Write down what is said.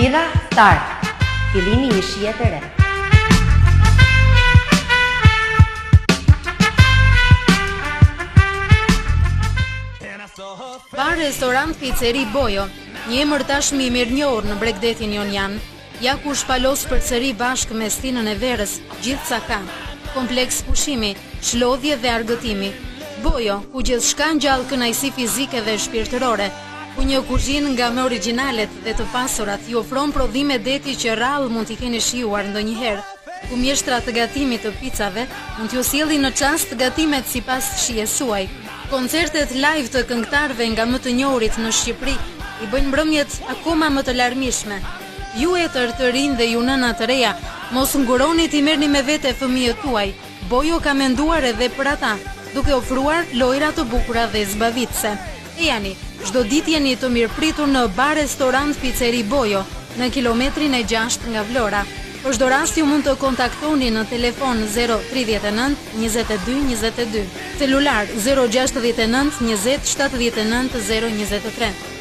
Villa Start, fillimi I shijet e re. Bar restorant Pizzeri Bojo, një emër tashmë I mirënjohur në Bregdetin Jonjan, ja ku shpalos përsëri bashkë me stinën e verës, gjithçka ka. Kompleks pushimi, shlodhje dhe argëtimi. Bojo, ku gjithçka ngjall kënaqësi fizike dhe shpirtërore, ku një kuzhinë nga më originalet dhe të pasurat ju ofron prodhime deti që rrallë mund t'i keni shijuar ndonjëherë, ku mjeshtra të gatimit të picave mund t'ju sjellin në çast gatimet sipas shijes suaj. Koncertet live të këngëtarëve nga më të njohurit në Shqipëri I bëjnë mbrëmjet akoma më të larmishme. Ju etër të rinj dhe ju nëna të reja, mos nguroni t'i merrni me vete fëmijët tuaj. Bojo ka menduar edhe për ata, duke ofruar lojra të bukura dhe zbavitëse. E jani, çdo ditë jeni të mirëpritur në bar restorant Pizzeri Bojo, në kilometrin e 6 nga Vlora. Për çdo rast ju mund të kontaktoni në telefon 039 22 22, celular 069 20 79 023.